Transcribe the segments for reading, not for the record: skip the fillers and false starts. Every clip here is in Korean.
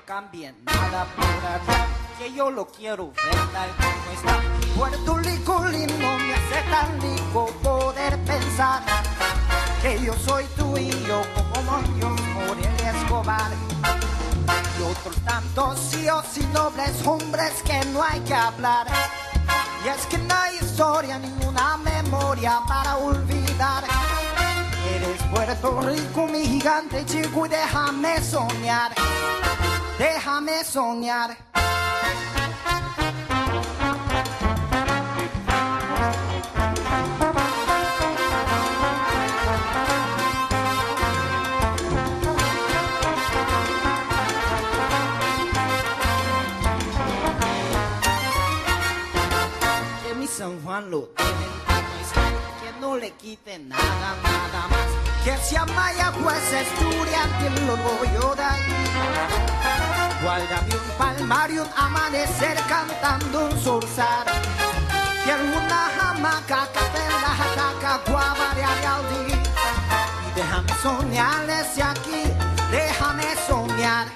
Cambie nada por allá, que yo lo quiero ver tal como está. Puerto Rico lindo me hace tan rico poder pensar que yo soy tú y yo como Dios por el Escobar. Y otros tantos CEOs y nobles hombres que no hay que hablar. Y es que no hay historia, ninguna memoria para olvidar. Eres Puerto Rico, mi gigante chico, y déjame soñar. Déjame soñar. Que mi San Juan lo tienen como está, que no le quiten nada, nada más. Que si a Mayagüez estudiantil lo voy yo de ahí. Guárdame un palmar y un amanecer cantando un zorzal. Quiero una hamaca, café en la jataca, guavarear al día. Y déjame soñar desde aquí, déjame soñar,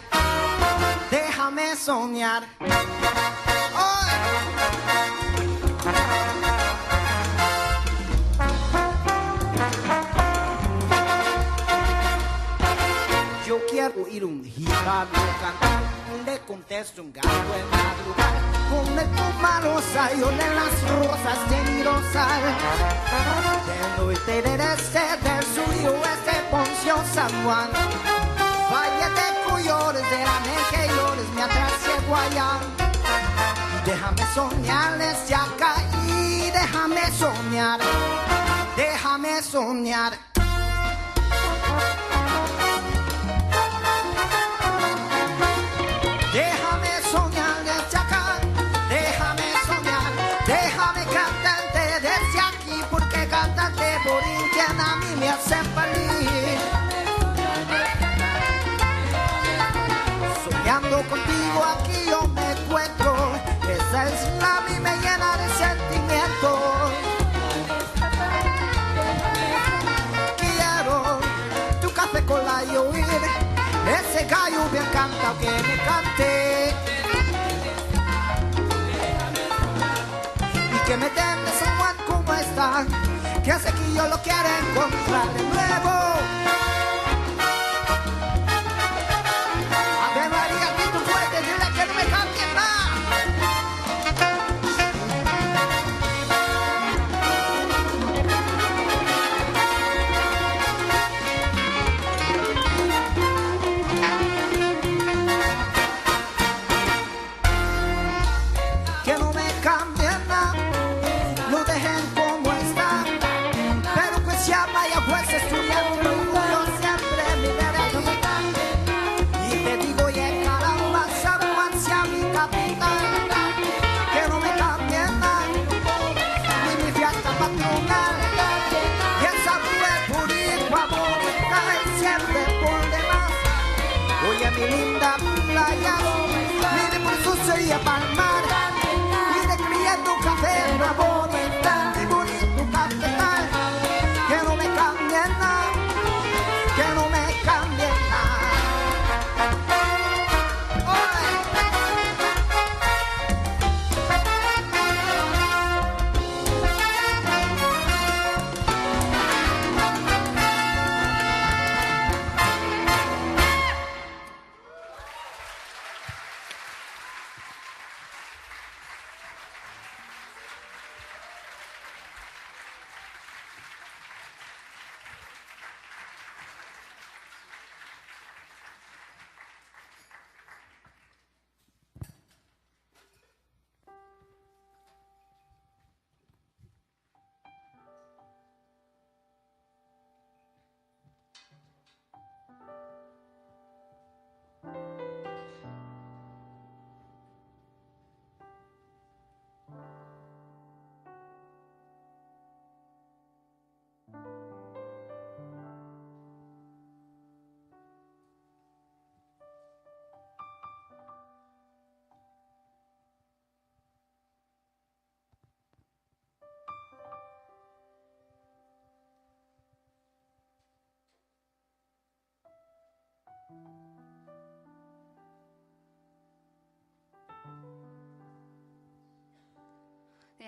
déjame soñar. ¡Oh! Yo quiero oír un jíbaro cantar, le contesto un gallo en madrugada, con el pomaro sayo de las rosas de Rosal. Del norte, del este, del sur y oeste, Poncio, San Juan. Valle de Coyores, de la Mequellores, me atrasé Guayán. Déjame soñar desde acá y déjame soñar, déjame soñar. Déjame soñar desde acá, déjame soñar, déjame cantarte desde aquí, porque cantarte por internet a mí me hace feliz. Soñando contigo aquí yo me encuentro, esa isla a mí me llena de sentimientos. Quiero tu café con la y oír ese gallo bien cantado que me cante, y que me den de San Juan como está, que hace que yo lo quiero encontrar de nuevo. Ave María, que tú puedes, dile que no me cambie nada. Que no me cambien nada, lo dejen como está, pero que se vaya pues estudiando, yo siempre me veré. Y te digo, y caramba, San Juan sea mi capital, que no me cambien nada, ni mi fiesta patronal, y esa fue por ir a bonita, siempre por demás. Oye, mi linda playa, mire por su sería palmar. Un café, una bonita y bonito cafetal, que no me cambie nada, que no me cambie nada.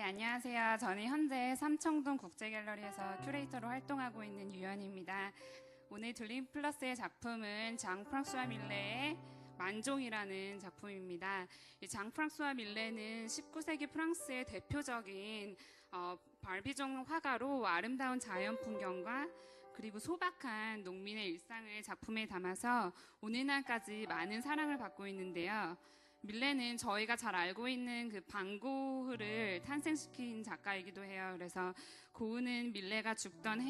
안녕하세요. 저는 현재 삼청동 국제갤러리에서 큐레이터로 활동하고 있는 유연입니다. 오늘 드림플러스의 작품은 장 프랑수와 밀레의 만종이라는 작품입니다. 이 장 프랑수와 밀레는 19세기 프랑스의 대표적인 발비종 화가로 아름다운 자연 풍경과 그리고 소박한 농민의 일상을 작품에 담아서 오늘날까지 많은 사랑을 받고 있는데요. 밀레는 저희가 잘 알고 있는 그 방고흐를 탄생시킨 작가이기도 해요. 그래서 고흐는 밀레가 죽던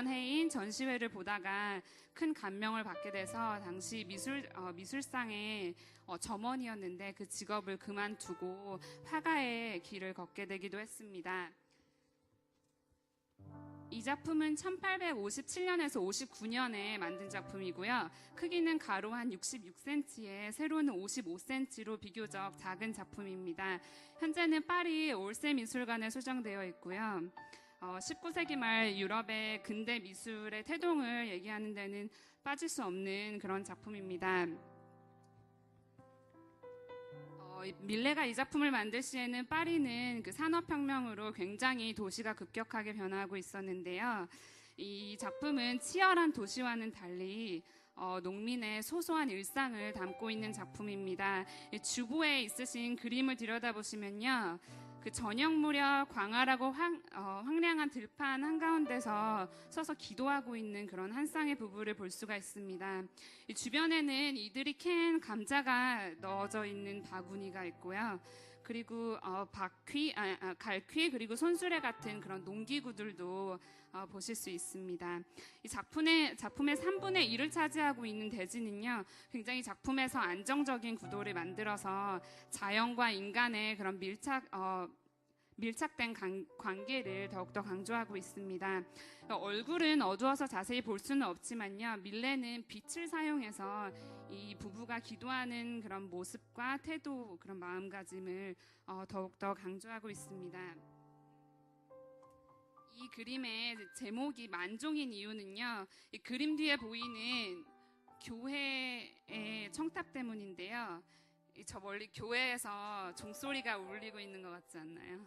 해인 전시회를 보다가 큰 감명을 받게 돼서 당시 미술상의 점원이었는데 그 직업을 그만두고 화가의 길을 걷게 되기도 했습니다. 이 작품은 1857년에서 59년에 만든 작품이고요. 크기는 가로 한 66cm에 세로는 55cm로 비교적 작은 작품입니다. 현재는 파리 올세 미술관에 소장되어 있고요. 19세기 말 유럽의 근대 미술의 태동을 얘기하는 데는 빠질 수 없는 그런 작품입니다. 밀레가 이 작품을 만들 시에는 파리는 그 산업혁명으로 굉장히 도시가 급격하게 변화하고 있었는데요. 이 작품은 치열한 도시와는 달리 농민의 소소한 일상을 담고 있는 작품입니다. 주보에 있으신 그림을 들여다보시면요. 그 저녁 무렵 광활하고 황량한 들판 한가운데서 서서 기도하고 있는 그런 한 쌍의 부부를 볼 수가 있습니다. 이 주변에는 이들이 캔 감자가 넣어져 있는 바구니가 있고요. 그리고 갈퀴 그리고 손수레 같은 그런 농기구들도 보실 수 있습니다. 이 작품의 3분의 1을 차지하고 있는 대지는요, 굉장히 작품에서 안정적인 구도를 만들어서 자연과 인간의 그런 밀착된 관계를 더욱더 강조하고 있습니다. 얼굴은 어두워서 자세히 볼 수는 없지만요, 밀레는 빛을 사용해서 이 부부가 기도하는 그런 모습과 태도, 그런 마음가짐을 더욱더 강조하고 있습니다. 이 그림의 제목이 만종인 이유는요, 이 그림 뒤에 보이는 교회의 청탑 때문인데요. 저 멀리 교회에서 종소리가 울리고 있는 것 같지 않나요?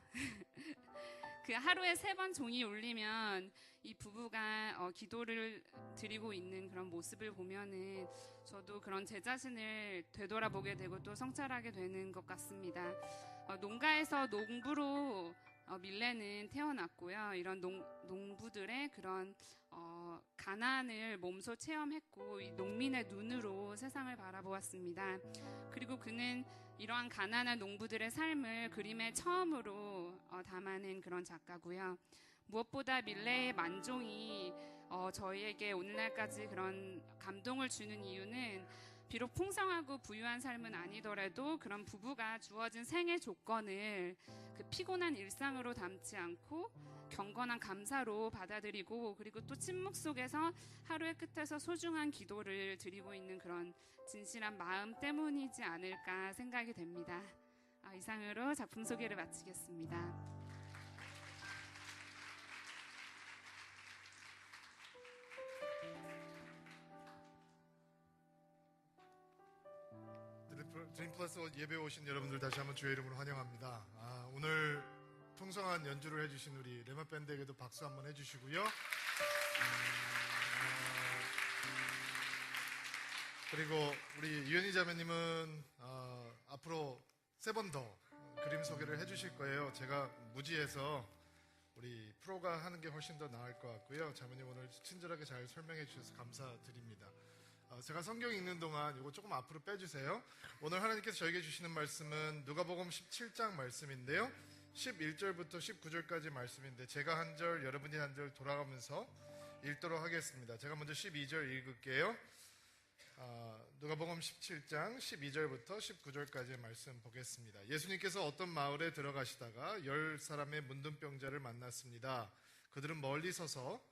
그 하루에 3번 종이 울리면 이 부부가 기도를 드리고 있는 그런 모습을 보면은 저도 그런 제 자신을 되돌아보게 되고 또 성찰하게 되는 것 같습니다. 농가에서 농부로 밀레는 태어났고요. 이런 농부들의 그런 가난을 몸소 체험했고 이 농민의 눈으로 세상을 바라보았습니다. 그리고 그는 이러한 가난한 농부들의 삶을 그림에 처음으로 담아낸 그런 작가고요. 무엇보다 밀레의 만종이 저희에게 오늘날까지 그런 감동을 주는 이유는 비록 풍성하고 부유한 삶은 아니더라도 그런 부부가 주어진 생애 조건을 그 피곤한 일상으로 담지 않고 경건한 감사로 받아들이고 그리고 또 침묵 속에서 하루의 끝에서 소중한 기도를 드리고 있는 그런 진실한 마음 때문이지 않을까 생각이 됩니다. 이상으로 작품 소개를 마치겠습니다. 드림플러스 예배에 오신 여러분들 다시 한번 주의 이름으로 환영합니다. 오늘 풍성한 연주를 해주신 우리 레마 밴드에게도 박수 한번 해주시고요. 그리고 우리 유연희 자매님은 앞으로 3번 더 그림 소개를 해주실 거예요. 제가 무지해서 우리 프로가 하는 게 훨씬 더 나을 것 같고요. 자매님 오늘 친절하게 잘 설명해 주셔서 감사드립니다. 제가 성경 읽는 동안 이거 조금 앞으로 빼주세요. 오늘 하나님께서 저에게 주시는 말씀은 누가복음 17장 말씀인데요. 11절부터 19절까지 말씀인데 제가 한 절, 여러분이 한 절 돌아가면서 읽도록 하겠습니다. 제가 먼저 12절 읽을게요. 누가복음 17장 12절부터 19절까지의 말씀 보겠습니다. 예수님께서 어떤 마을에 들어가시다가 10사람의 문둥병자를 만났습니다. 그들은 멀리 서서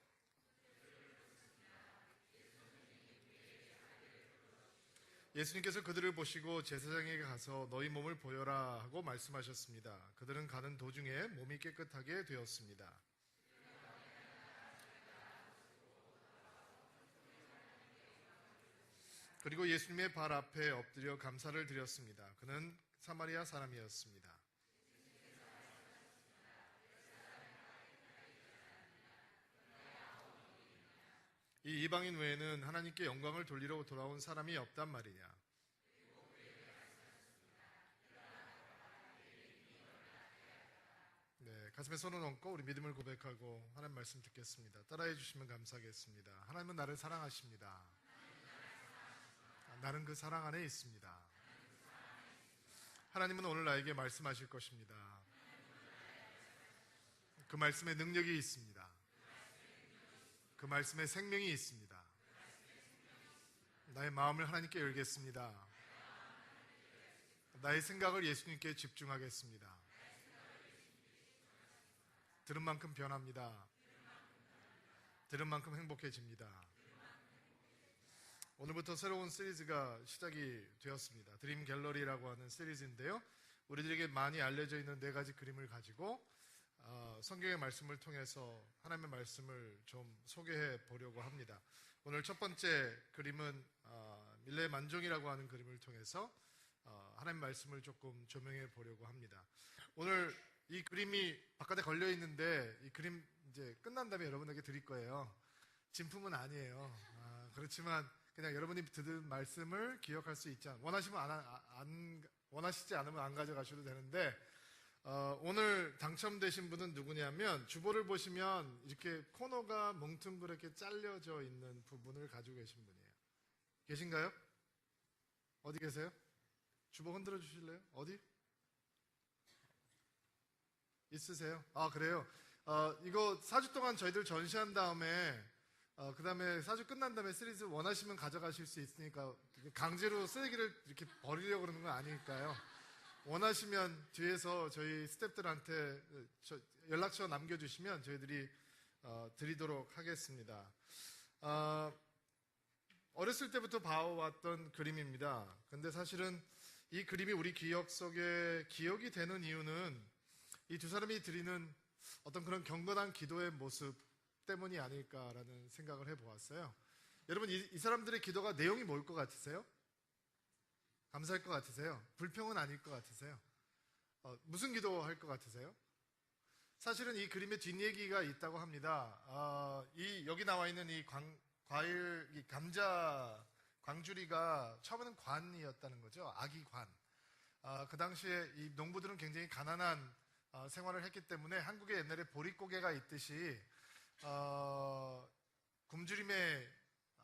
예수님께서 그들을 보시고 제사장에게 가서 너희 몸을 보여라 하고 말씀하셨습니다. 그들은 가는 도중에 몸이 깨끗하게 되었습니다. 그리고 예수님의 발 앞에 엎드려 감사를 드렸습니다. 그는 사마리아 사람이었습니다. 이 이방인 외에는 하나님께 영광을 돌리러 돌아온 사람이 없단 말이냐. 네, 가슴에 손을 얹고 우리 믿음을 고백하고 하나님 말씀 듣겠습니다. 따라해 주시면 감사하겠습니다. 하나님은 나를 사랑하십니다. 나는 그 사랑 안에 있습니다. 하나님은 오늘 나에게 말씀하실 것입니다. 그 말씀에 능력이 있습니다. 그 말씀에 생명이 있습니다. 나의 마음을 하나님께 열겠습니다. 나의 생각을 예수님께 집중하겠습니다. 들은 만큼 변합니다. 들은 만큼 행복해집니다. 오늘부터 새로운 시리즈가 시작이 되었습니다. 드림 갤러리라고 하는 시리즈인데요. 우리들에게 많이 알려져 있는 4가지 그림을 가지고 성경의 말씀을 통해서 하나님의 말씀을 좀 소개해 보려고 합니다. 오늘 첫 번째 그림은 밀레 만종이라고 하는 그림을 통해서 하나님의 말씀을 조금 조명해 보려고 합니다. 오늘 이 그림이 바깥에 걸려 있는데 이 그림 이제 끝난 다음에 여러분에게 드릴 거예요. 진품은 아니에요. 그렇지만 그냥 여러분이 듣은 말씀을 기억할 수 있지 원하시면 원하시지 않으면 안 가져가셔도 되는데 오늘 당첨되신 분은 누구냐면 주보를 보시면 이렇게 코너가 뭉퉁그렇게 잘려져 있는 부분을 가지고 계신 분이에요. 계신가요? 어디 계세요? 주보 흔들어 주실래요? 어디? 있으세요? 그래요? 이거 4주 동안 저희들 전시한 다음에 그 다음에 4주 끝난 다음에 시리즈 원하시면 가져가실 수 있으니까 강제로 쓰레기를 이렇게 버리려고 그러는 건 아니니까요. 원하시면 뒤에서 저희 스태프들한테 연락처 남겨주시면 저희들이 드리도록 하겠습니다. 어렸을 때부터 봐왔던 그림입니다. 근데 사실은 이 그림이 우리 기억 속에 기억이 되는 이유는 이 두 사람이 드리는 어떤 그런 경건한 기도의 모습 때문이 아닐까라는 생각을 해보았어요. 여러분 이 사람들의 기도가 내용이 뭘 것 같으세요? 감사할 것 같으세요? 불평은 아닐 것 같으세요? 무슨 기도할 것 같으세요? 사실은 이 그림에 뒷얘기가 있다고 합니다. 여기 나와 있는 이 과일, 이 감자 광주리가 처음에는 관이었다는 거죠. 아기 관. 그 당시에 이 농부들은 굉장히 가난한 생활을 했기 때문에 한국에 옛날에 보릿고개가 있듯이 굶주림의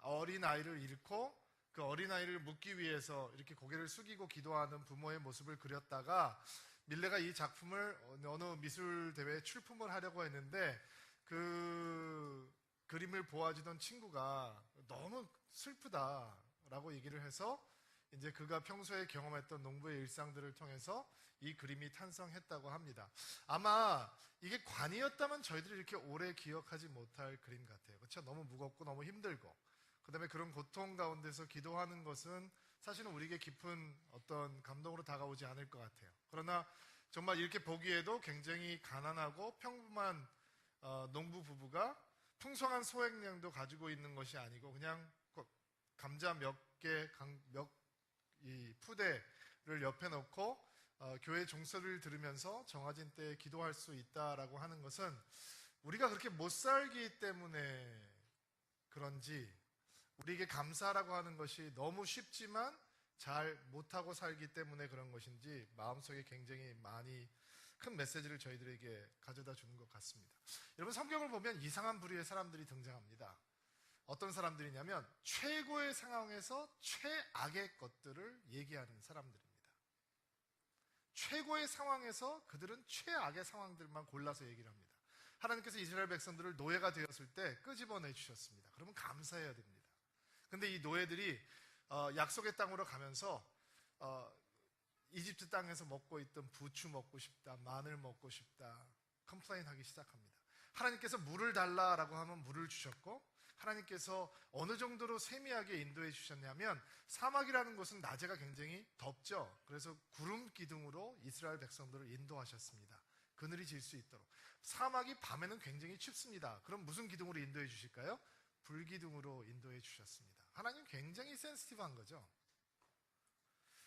어린아이를 잃고 그 어린아이를 묻기 위해서 이렇게 고개를 숙이고 기도하는 부모의 모습을 그렸다가 밀레가 이 작품을 어느 미술 대회에 출품을 하려고 했는데 그 그림을 보아주던 친구가 너무 슬프다라고 얘기를 해서 이제 그가 평소에 경험했던 농부의 일상들을 통해서 이 그림이 탄생했다고 합니다. 아마 이게 관이었다면 저희들이 이렇게 오래 기억하지 못할 그림 같아요. 그렇죠? 너무 무겁고 너무 힘들고 그 다음에 그런 고통 가운데서 기도하는 것은 사실은 우리에게 깊은 어떤 감동으로 다가오지 않을 것 같아요. 그러나 정말 이렇게 보기에도 굉장히 가난하고 평범한 농부 부부가 풍성한 소액량도 가지고 있는 것이 아니고 그냥 감자 이 푸대를 옆에 놓고 교회 종소리를 들으면서 정해진 때에 기도할 수 있다라고 하는 것은 우리가 그렇게 못 살기 때문에 그런지 우리에게 감사라고 하는 것이 너무 쉽지만 잘 못하고 살기 때문에 그런 것인지 마음속에 굉장히 많이 큰 메시지를 저희들에게 가져다 주는 것 같습니다. 여러분 성경을 보면 이상한 부류의 사람들이 등장합니다. 어떤 사람들이냐면 최고의 상황에서 최악의 것들을 얘기하는 사람들입니다. 최고의 상황에서 그들은 최악의 상황들만 골라서 얘기를 합니다. 하나님께서 이스라엘 백성들을 노예가 되었을 때 끄집어내 주셨습니다. 그러면 감사해야 됩니다. 근데 이 노예들이 약속의 땅으로 가면서 이집트 땅에서 먹고 있던 부추 먹고 싶다, 마늘 먹고 싶다, 컴플레인하기 시작합니다. 하나님께서 물을 달라라고 하면 물을 주셨고 하나님께서 어느 정도로 세미하게 인도해 주셨냐면 사막이라는 곳은 낮에가 굉장히 덥죠. 그래서 구름 기둥으로 이스라엘 백성들을 인도하셨습니다. 그늘이 질 수 있도록. 사막이 밤에는 굉장히 춥습니다. 그럼 무슨 기둥으로 인도해 주실까요? 불기둥으로 인도해 주셨습니다. 하나님 굉장히 센시티브한 거죠.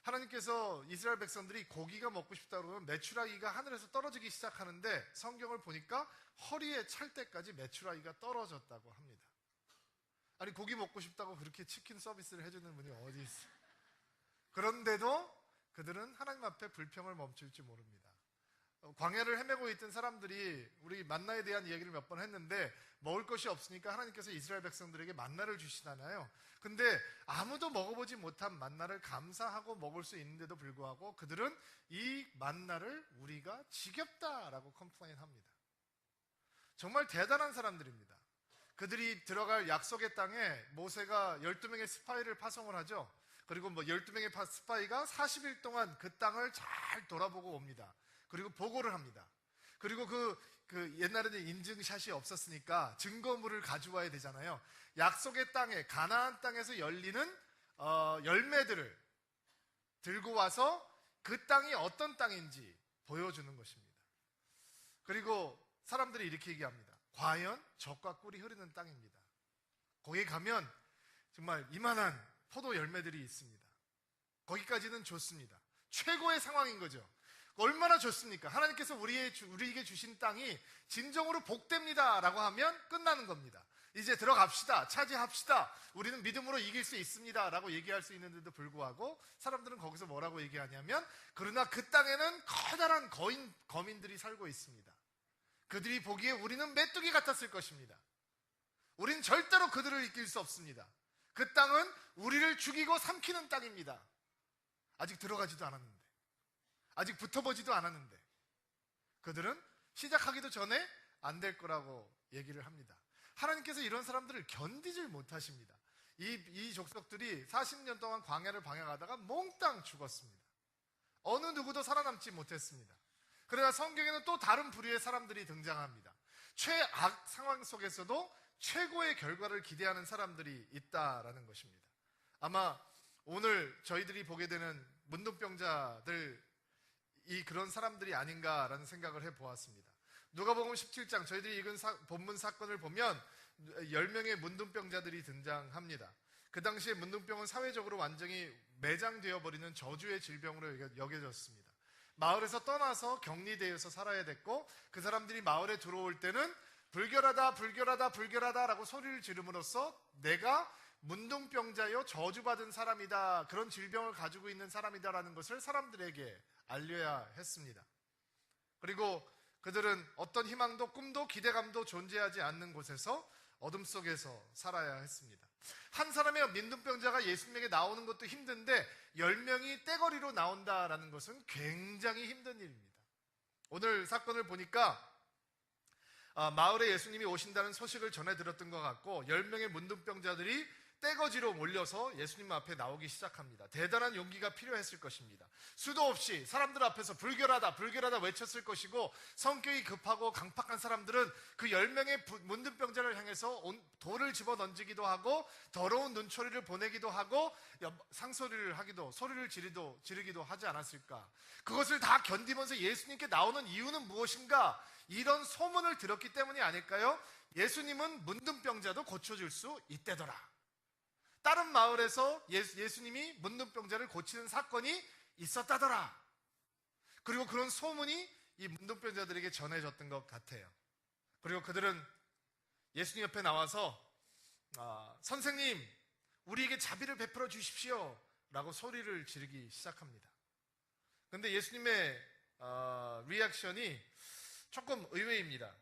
하나님께서 이스라엘 백성들이 고기가 먹고 싶다고 그러면 메추라기가 하늘에서 떨어지기 시작하는데 성경을 보니까 허리에 찰 때까지 메추라기가 떨어졌다고 합니다. 아니 고기 먹고 싶다고 그렇게 치킨 서비스를 해주는 분이 어디 있어? 그런데도 그들은 하나님 앞에 불평을 멈출지 모릅니다. 광야를 헤매고 있던 사람들이 우리 만나에 대한 이야기를 몇 번 했는데 먹을 것이 없으니까 하나님께서 이스라엘 백성들에게 만나를 주시잖아요. 근데 아무도 먹어보지 못한 만나를 감사하고 먹을 수 있는데도 불구하고 그들은 이 만나를 우리가 지겹다라고 컴플레인합니다. 정말 대단한 사람들입니다. 그들이 들어갈 약속의 땅에 모세가 12명의 스파이를 파송을 하죠. 그리고 12명의 스파이가 40일 동안 그 땅을 잘 돌아보고 옵니다. 그리고 보고를 합니다. 그리고 그 옛날에는 인증샷이 없었으니까 증거물을 가져와야 되잖아요. 약속의 땅에, 가나안 땅에서 열리는 열매들을 들고 와서 그 땅이 어떤 땅인지 보여주는 것입니다. 그리고 사람들이 이렇게 얘기합니다. 과연 젖과 꿀이 흐르는 땅입니다. 거기 가면 정말 이만한 포도 열매들이 있습니다. 거기까지는 좋습니다. 최고의 상황인 거죠. 얼마나 좋습니까? 하나님께서 우리에게 주신 땅이 진정으로 복됩니다 라고 하면 끝나는 겁니다. 이제 들어갑시다. 차지합시다. 우리는 믿음으로 이길 수 있습니다 라고 얘기할 수 있는데도 불구하고 사람들은 거기서 뭐라고 얘기하냐면 그러나 그 땅에는 커다란 거민들이 살고 있습니다. 그들이 보기에 우리는 메뚜기 같았을 것입니다. 우린 절대로 그들을 이길 수 없습니다. 그 땅은 우리를 죽이고 삼키는 땅입니다. 아직 들어가지도 않았는데, 아직 붙어보지도 않았는데 그들은 시작하기도 전에 안 될 거라고 얘기를 합니다. 하나님께서 이런 사람들을 견디질 못하십니다. 이 족속들이 40년 동안 광야를 방향하다가 몽땅 죽었습니다. 어느 누구도 살아남지 못했습니다. 그러나 성경에는 또 다른 부류의 사람들이 등장합니다. 최악 상황 속에서도 최고의 결과를 기대하는 사람들이 있다라는 것입니다. 아마 오늘 저희들이 보게 되는 문둥병자들이 그런 사람들이 아닌가라는 생각을 해보았습니다. 누가복음 17장 저희들이 읽은 본문 사건을 보면 10명의 문둥병자들이 등장합니다. 그 당시에 문둥병은 사회적으로 완전히 매장되어 버리는 저주의 질병으로 여겨졌습니다. 마을에서 떠나서 격리되어서 살아야 됐고 그 사람들이 마을에 들어올 때는 불결하다 불결하다 불결하다 라고 소리를 지름으로써 내가 문둥병자요 저주받은 사람이다, 그런 질병을 가지고 있는 사람이다라는 것을 사람들에게 알려야 했습니다. 그리고 그들은 어떤 희망도 꿈도 기대감도 존재하지 않는 곳에서 어둠 속에서 살아야 했습니다. 한 사람의 문둥병자가 예수님에게 나오는 것도 힘든데 10명이 떼거리로 나온다라는 것은 굉장히 힘든 일입니다. 오늘 사건을 보니까 마을에 예수님이 오신다는 소식을 전해 들었던 것 같고 10명의 문둥병자들이 떼거지로 몰려서 예수님 앞에 나오기 시작합니다. 대단한 용기가 필요했을 것입니다. 수도 없이 사람들 앞에서 불결하다 불결하다 외쳤을 것이고 성격이 급하고 강팍한 사람들은 그 10명의 문둥병자를 향해서 돌을 집어던지기도 하고 더러운 눈초리를 보내기도 하고 상소리를 하기도 소리를 지르기도 하지 않았을까. 그것을 다 견디면서 예수님께 나오는 이유는 무엇인가? 이런 소문을 들었기 때문이 아닐까요? 예수님은 문둥병자도 고쳐줄 수 있대더라. 다른 마을에서 예수님이 문둥병자를 고치는 사건이 있었다더라. 그리고 그런 소문이 이 문둥병자들에게 전해졌던 것 같아요. 그리고 그들은 예수님 옆에 나와서 선생님, 우리에게 자비를 베풀어 주십시오 라고 소리를 지르기 시작합니다. 그런데 예수님의 리액션이 조금 의외입니다.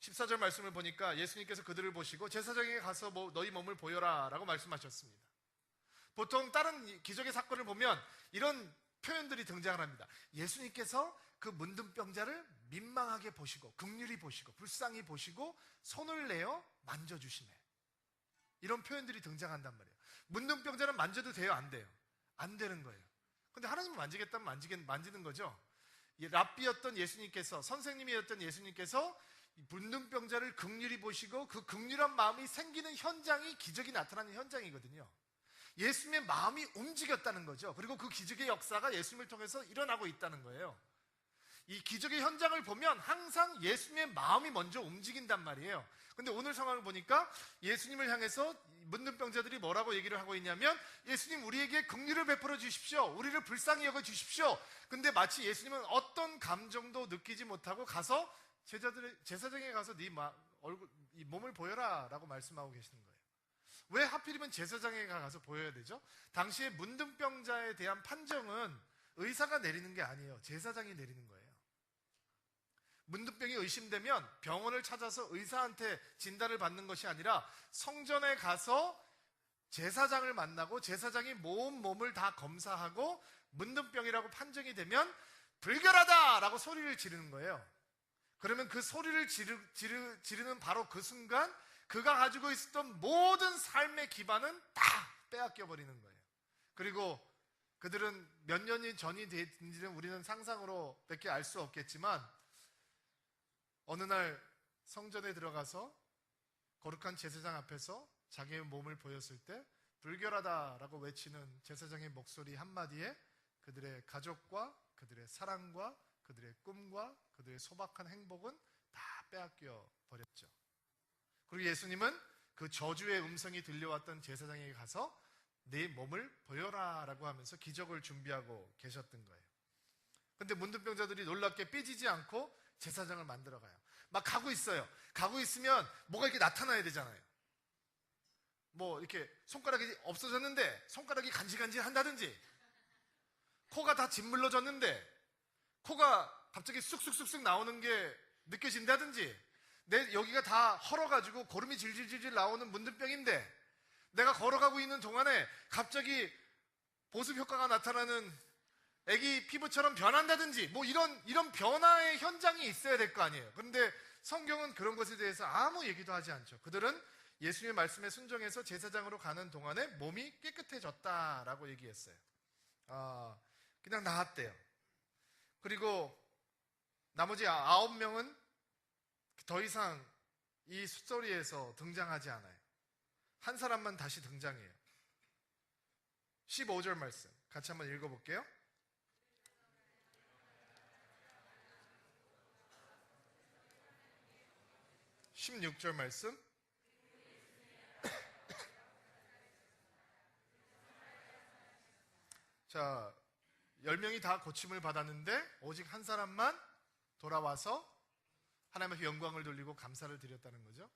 14절 말씀을 보니까 예수님께서 그들을 보시고 제사장에게 가서 너희 몸을 보여라 라고 말씀하셨습니다. 보통 다른 기적의 사건을 보면 이런 표현들이 등장을 합니다. 예수님께서 그 문둥병자를 민망하게 보시고 긍휼히 보시고 불쌍히 보시고 손을 내어 만져주시네. 이런 표현들이 등장한단 말이에요. 문둥병자는 만져도 돼요? 안 돼요? 안 되는 거예요. 근데 하나님은 만지겠다면 만지는 거죠. 랍비였던 예수님께서, 선생님이었던 예수님께서 문둥병자를 긍휼히 보시고 그 긍휼한 마음이 생기는 현장이 기적이 나타나는 현장이거든요. 예수님의 마음이 움직였다는 거죠. 그리고 그 기적의 역사가 예수님을 통해서 일어나고 있다는 거예요. 이 기적의 현장을 보면 항상 예수님의 마음이 먼저 움직인단 말이에요. 근데 오늘 상황을 보니까 예수님을 향해서 문둥병자들이 뭐라고 얘기를 하고 있냐면 예수님, 우리에게 긍휼을 베풀어 주십시오. 우리를 불쌍히 여겨 주십시오. 근데 마치 예수님은 어떤 감정도 느끼지 못하고 가서 제사장에 가서 네 몸을 보여라 라고 말씀하고 계시는 거예요. 왜 하필이면 제사장에 가서 보여야 되죠? 당시에 문둥병자에 대한 판정은 의사가 내리는 게 아니에요. 제사장이 내리는 거예요. 문둥병이 의심되면 병원을 찾아서 의사한테 진단을 받는 것이 아니라 성전에 가서 제사장을 만나고 제사장이 몸을 다 검사하고 문둥병이라고 판정이 되면 불결하다라고 소리를 지르는 거예요. 그러면 그 소리를 지르는 바로 그 순간 그가 가지고 있었던 모든 삶의 기반은 다 빼앗겨 버리는 거예요. 그리고 그들은 몇 년이 전이 된지는 우리는 상상으로 밖에 알 수 없겠지만 어느 날 성전에 들어가서 거룩한 제사장 앞에서 자기의 몸을 보였을 때 불결하다라고 외치는 제사장의 목소리 한마디에 그들의 가족과 그들의 사랑과 그들의 꿈과 그들의 소박한 행복은 다 빼앗겨 버렸죠. 그리고 예수님은 그 저주의 음성이 들려왔던 제사장에게 가서 네 몸을 보여라 라고 하면서 기적을 준비하고 계셨던 거예요. 근데 문둥병자들이 놀랍게 삐지지 않고 제사장을 만들어 가요. 막 가고 있어요. 가고 있으면 뭐가 이렇게 나타나야 되잖아요. 뭐 이렇게 손가락이 없어졌는데 손가락이 간질간질 한다든지, 코가 다 짓물러졌는데 코가 갑자기 쑥쑥쑥쑥 나오는 게 느껴진다든지, 내 여기가 다 헐어가지고 고름이 질질질질 나오는 문둥병인데 내가 걸어가고 있는 동안에 갑자기 보습 효과가 나타나는 애기 피부처럼 변한다든지, 뭐 이런 변화의 현장이 있어야 될 거 아니에요. 그런데 성경은 그런 것에 대해서 아무 얘기도 하지 않죠. 그들은 예수님의 말씀에 순종해서 제사장으로 가는 동안에 몸이 깨끗해졌다라고 얘기했어요. 그냥 나았대요. 그리고 나머지 9명은 더 이상 이 숫소리에서 등장하지 않아요. 한 사람만 다시 등장해요. 15절 말씀 같이 한번 읽어볼게요. (16절) 말씀. 자, 10명이 다 고침을 받았는데 오직 한 사람만 돌아와서 하나님께 영광을 돌리고 감사를 드렸다는 거죠.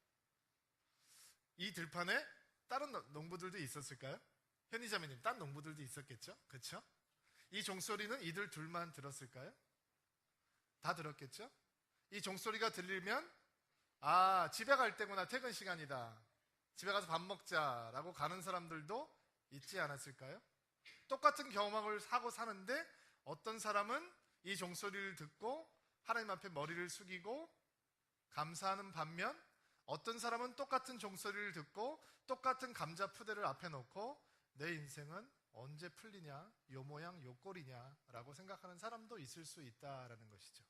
이 들판에 다른 농부들도 있었을까요? 현희자매님, 딴 농부들도 있었겠죠? 그렇죠? 이 종소리는 이들 둘만 들었을까요? 다 들었겠죠? 이 종소리가 들리면 집에 갈 때구나, 퇴근 시간이다, 집에 가서 밥 먹자라고 가는 사람들도 있지 않았을까요? 똑같은 경험을 하고 사는데 어떤 사람은 이 종소리를 듣고 하나님 앞에 머리를 숙이고 감사하는 반면 어떤 사람은 똑같은 종소리를 듣고 똑같은 감자 푸대를 앞에 놓고 내 인생은 언제 풀리냐, 요 모양 요 꼴이냐 라고 생각하는 사람도 있을 수 있다라는 것이죠.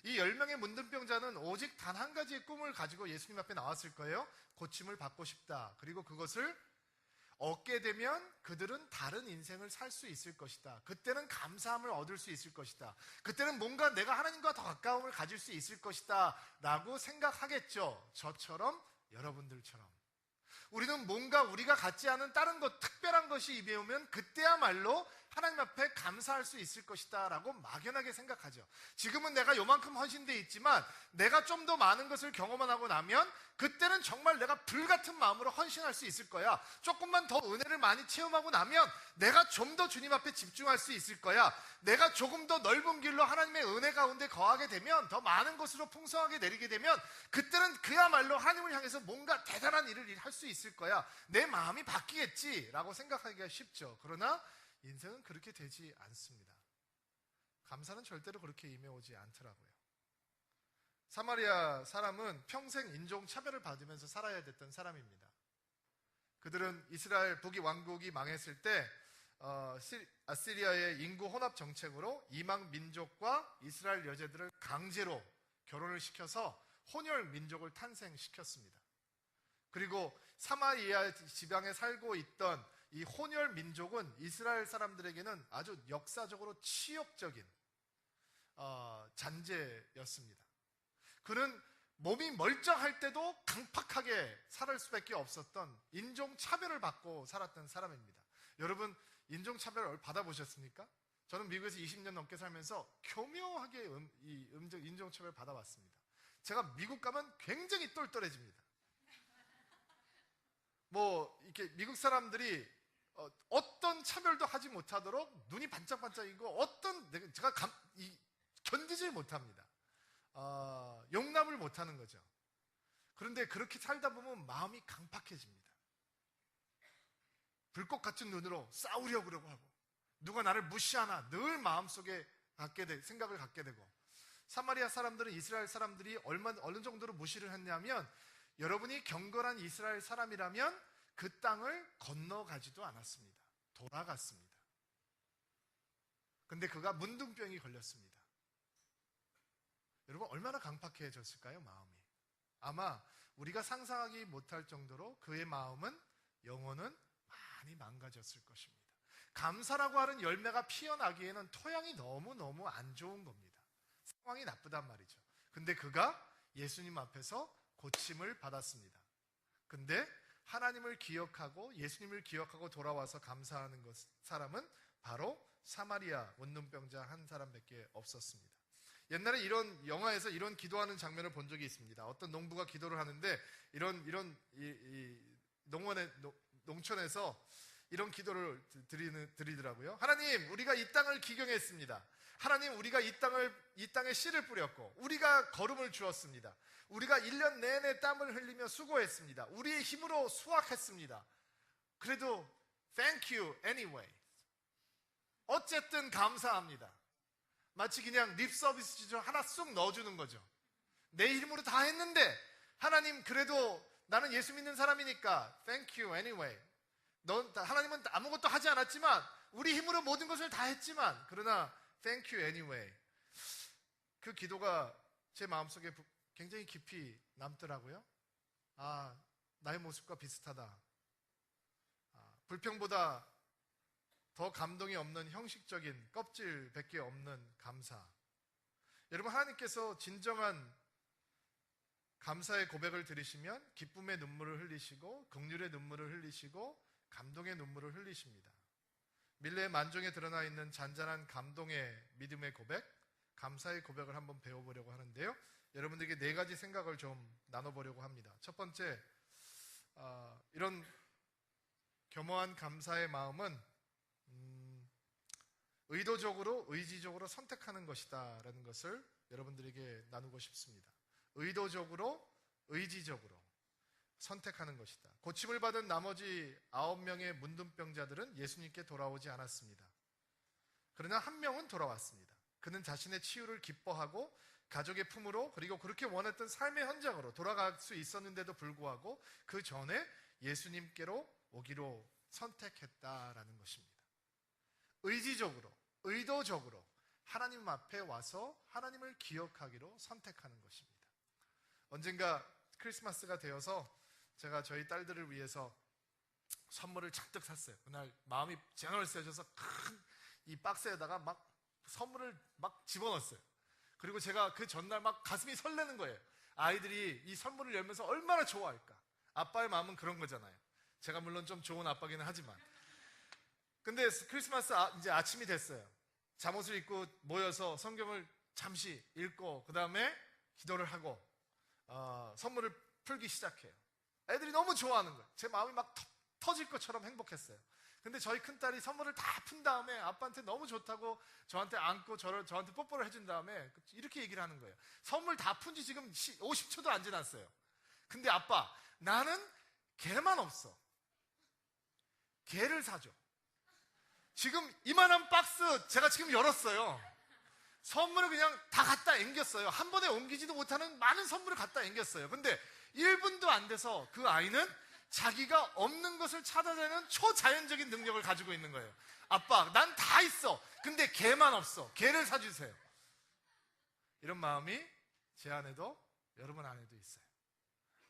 이 10명의 문둥병자는 오직 단 한 가지의 꿈을 가지고 예수님 앞에 나왔을 거예요. 고침을 받고 싶다. 그리고 그것을 얻게 되면 그들은 다른 인생을 살 수 있을 것이다. 그때는 감사함을 얻을 수 있을 것이다. 그때는 뭔가 내가 하나님과 더 가까움을 가질 수 있을 것이다 라고 생각하겠죠. 저처럼, 여러분들처럼. 우리는 뭔가 우리가 갖지 않은 다른 것, 특별한 것이 입에 오면 그때야말로 하나님 앞에 감사할 수 있을 것이다 라고 막연하게 생각하죠. 지금은 내가 요만큼 헌신되어 있지만 내가 좀 더 많은 것을 경험하고 나면 그때는 정말 내가 불같은 마음으로 헌신할 수 있을 거야. 조금만 더 은혜를 많이 체험하고 나면 내가 좀 더 주님 앞에 집중할 수 있을 거야. 내가 조금 더 넓은 길로 하나님의 은혜 가운데 거하게 되면, 더 많은 것으로 풍성하게 내리게 되면 그때는 그야말로 하나님을 향해서 뭔가 대단한 일을 할 수 있을 거야. 내 마음이 바뀌겠지라고 생각하기가 쉽죠. 그러나 인생은 그렇게 되지 않습니다. 감사는 절대로 그렇게 임해오지 않더라고요. 사마리아 사람은 평생 인종차별을 받으면서 살아야 됐던 사람입니다. 그들은 이스라엘 북이 왕국이 망했을 때 아시리아의 인구 혼합 정책으로 이방 민족과 이스라엘 여자들을 강제로 결혼을 시켜서 혼혈 민족을 탄생시켰습니다. 그리고 사마리아 지방에 살고 있던 이 혼혈 민족은 이스라엘 사람들에게는 아주 역사적으로 치욕적인 잔재였습니다. 그는 몸이 멀쩡할 때도 강팍하게 살을 수밖에 없었던 인종차별을 받고 살았던 사람입니다. 여러분, 인종차별을 받아보셨습니까? 저는 미국에서 20년 넘게 살면서 교묘하게 인종차별을 받아왔습니다. 제가 미국 가면 굉장히 똘똘해집니다. 뭐 이렇게 미국 사람들이 어떤 차별도 하지 못하도록 눈이 반짝반짝이고 제가 견디질 못합니다. 용납을 못하는 거죠. 그런데 그렇게 살다 보면 마음이 강팍해집니다. 불꽃 같은 눈으로 싸우려고 하고 누가 나를 무시하나 늘 마음속에 생각을 갖게 되고, 사마리아 사람들은 이스라엘 사람들이 어느 정도로 무시를 했냐면, 여러분이 경건한 이스라엘 사람이라면 그 땅을 건너가지도 않았습니다. 돌아갔습니다. 근데 그가 문둥병이 걸렸습니다. 여러분, 얼마나 강팍해졌을까요? 마음이. 아마 우리가 상상하기 못할 정도로 그의 마음은, 영혼은 많이 망가졌을 것입니다. 감사라고 하는 열매가 피어나기에는 토양이 너무너무 안 좋은 겁니다. 상황이 나쁘단 말이죠. 근데 그가 예수님 앞에서 고침을 받았습니다. 근데 하나님을 기억하고 예수님을 기억하고 돌아와서 감사하는 사람은 바로 사마리아 원눈병자 한 사람밖에 없었습니다. 옛날에 이런 영화에서 이런 기도하는 장면을 본 적이 있습니다. 어떤 농부가 기도를 하는데 농촌에서 이런 기도를 드리더라고요. 하나님, 우리가 이 땅을 기경했습니다. 하나님, 우리가 이 땅에 씨를 뿌렸고 우리가 거름을 주었습니다. 우리가 1년 내내 땀을 흘리며 수고했습니다. 우리의 힘으로 수확했습니다. 그래도 thank you anyway. 어쨌든 감사합니다. 마치 그냥 립 서비스처럼 하나 쑥 넣어주는 거죠. 내 힘으로 다 했는데 하나님, 그래도 나는 예수 믿는 사람이니까 thank you anyway. 하나님은 아무것도 하지 않았지만 우리 힘으로 모든 것을 다 했지만 그러나 thank you anyway. 그 기도가 제 마음속에 굉장히 깊이 남더라고요. 나의 모습과 비슷하다. 불평보다 더 감동이 없는 형식적인 껍질밖에 없는 감사. 여러분, 하나님께서 진정한 감사의 고백을 들으시면 기쁨의 눈물을 흘리시고 긍휼의 눈물을 흘리시고 감동의 눈물을 흘리십니다. 밀레의 만종에 드러나 있는 잔잔한 감동의 믿음의 고백, 감사의 고백을 한번 배워보려고 하는데요. 여러분들에게 4가지 생각을 좀 나눠보려고 합니다. 첫 번째, 이런 겸허한 감사의 마음은 의도적으로, 의지적으로 선택하는 것이다 라는 것을 여러분들에게 나누고 싶습니다. 의도적으로, 의지적으로 선택하는 것이다. 고침을 받은 나머지 9명의 문둥병자들은 예수님께 돌아오지 않았습니다. 그러나 한 명은 돌아왔습니다. 그는 자신의 치유를 기뻐하고 가족의 품으로, 그리고 그렇게 원했던 삶의 현장으로 돌아갈 수 있었는데도 불구하고 그 전에 예수님께로 오기로 선택했다라는 것입니다. 의지적으로, 의도적으로 하나님 앞에 와서 하나님을 기억하기로 선택하는 것입니다. 언젠가 크리스마스가 되어서 제가 저희 딸들을 위해서 선물을 잔뜩 샀어요. 그날 마음이 제너럴스해져서 큰 이 박스에다가 막 선물을 막 집어넣었어요. 그리고 제가 그 전날 막 가슴이 설레는 거예요. 아이들이 이 선물을 열면서 얼마나 좋아할까. 아빠의 마음은 그런 거잖아요. 제가 물론 좀 좋은 아빠기는 하지만. 근데 크리스마스 이제 아침이 됐어요. 잠옷을 입고 모여서 성경을 잠시 읽고 그 다음에 기도를 하고 선물을 풀기 시작해요. 애들이 너무 좋아하는 거예요. 제 마음이 막 터질 것처럼 행복했어요. 근데 저희 큰딸이 선물을 다 푼 다음에 아빠한테 너무 좋다고 저한테 안고 저한테 뽀뽀를 해준 다음에 이렇게 얘기를 하는 거예요. 선물 다 푼 지 지금 50초도 안 지났어요. 근데 아빠, 나는 개만 없어. 개를 사줘. 지금 이만한 박스 제가 지금 열었어요. 선물을 그냥 다 갖다 앵겼어요. 한 번에 옮기지도 못하는 많은 선물을 갖다 앵겼어요. 근데 1분도 안 돼서 그 아이는 자기가 없는 것을 찾아내는 초자연적인 능력을 가지고 있는 거예요. 아빠, 난 다 있어. 근데 개만 없어. 개를 사주세요. 이런 마음이 제 안에도 여러분 안에도 있어요.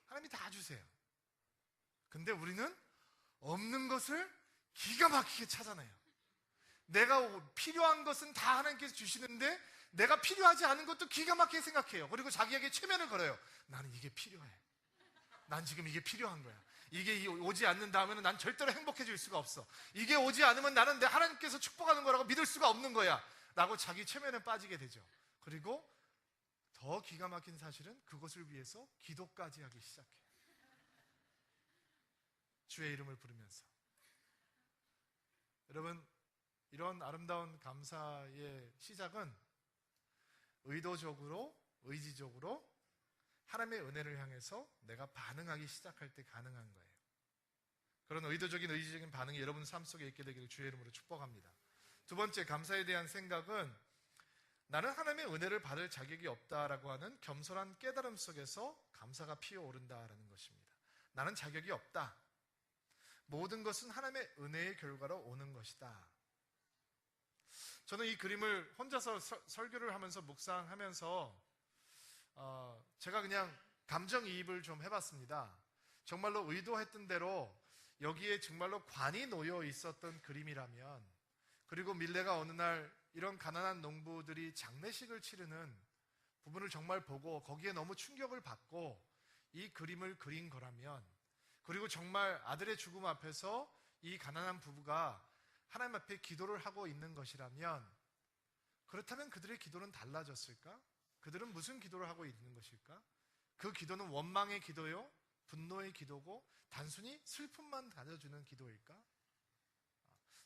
하나님이 다 주세요. 근데 우리는 없는 것을 기가 막히게 찾아내요. 내가 필요한 것은 다 하나님께서 주시는데 내가 필요하지 않은 것도 기가 막히게 생각해요. 그리고 자기에게 최면을 걸어요. 나는 이게 필요해. 난 지금 이게 필요한 거야. 이게 오지 않는다면 난 절대로 행복해질 수가 없어. 이게 오지 않으면 나는 하나님께서 축복하는 거라고 믿을 수가 없는 거야 라고 자기 최면에 빠지게 되죠. 그리고 더 기가 막힌 사실은 그것을 위해서 기도까지 하기 시작해요. 주의 이름을 부르면서. 여러분, 이런 아름다운 감사의 시작은 의도적으로, 의지적으로 하나님의 은혜를 향해서 내가 반응하기 시작할 때 가능한 거예요. 그런 의도적인, 의지적인 반응이 여러분 삶 속에 있게 되기를 주의 이름으로 축복합니다. 두 번째, 감사에 대한 생각은 나는 하나님의 은혜를 받을 자격이 없다라고 하는 겸손한 깨달음 속에서 감사가 피어오른다라는 것입니다. 나는 자격이 없다. 모든 것은 하나님의 은혜의 결과로 오는 것이다. 저는 이 그림을 혼자서 설교를 하면서 묵상하면서 제가 그냥 감정이입을 좀 해봤습니다. 정말로 의도했던 대로 여기에 정말로 관이 놓여 있었던 그림이라면, 그리고 밀레가 어느 날 이런 가난한 농부들이 장례식을 치르는 부분을 정말 보고 거기에 너무 충격을 받고 이 그림을 그린 거라면, 그리고 정말 아들의 죽음 앞에서 이 가난한 부부가 하나님 앞에 기도를 하고 있는 것이라면, 그렇다면 그들의 기도는 달라졌을까? 그들은 무슨 기도를 하고 있는 것일까? 그 기도는 원망의 기도요? 분노의 기도고 단순히 슬픔만 가져주는 기도일까?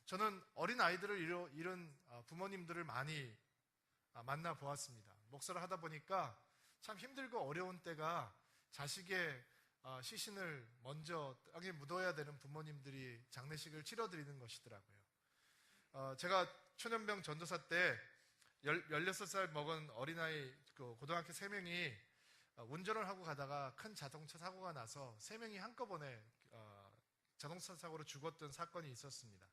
저는 어린 아이들을 잃은 부모님들을 많이 만나 보았습니다. 목사를 하다 보니까 참 힘들고 어려운 때가 자식의 시신을 먼저 땅에 묻어야 되는 부모님들이 장례식을 치러드리는 것이더라고요. 제가 초년병 전도사 때 16살 먹은 어린아이 고등학교 3명이 운전을 하고 가다가 큰 자동차 사고가 나서 3명이 한꺼번에 자동차 사고로 죽었던 사건이 있었습니다.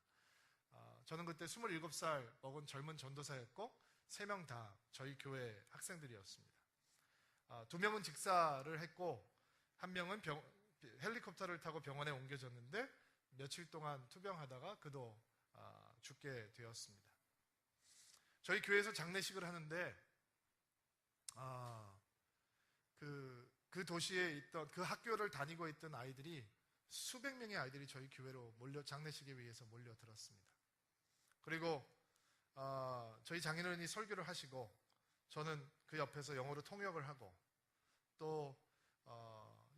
저는 그때 27살 먹은 젊은 전도사였고 3명 다 저희 교회 학생들이었습니다. 2명은 직사를 했고 1명은 헬리콥터를 타고 병원에 옮겨졌는데 며칠 동안 투병하다가 그도 죽게 되었습니다. 저희 교회에서 장례식을 하는데 그 도시에 있던, 그 학교를 다니고 있던 아이들이 수백 명의 아이들이 저희 교회로 장례식에 위해서 몰려들었습니다. 그리고 저희 장인어른이 설교를 하시고 저는 그 옆에서 영어로 통역을 하고 또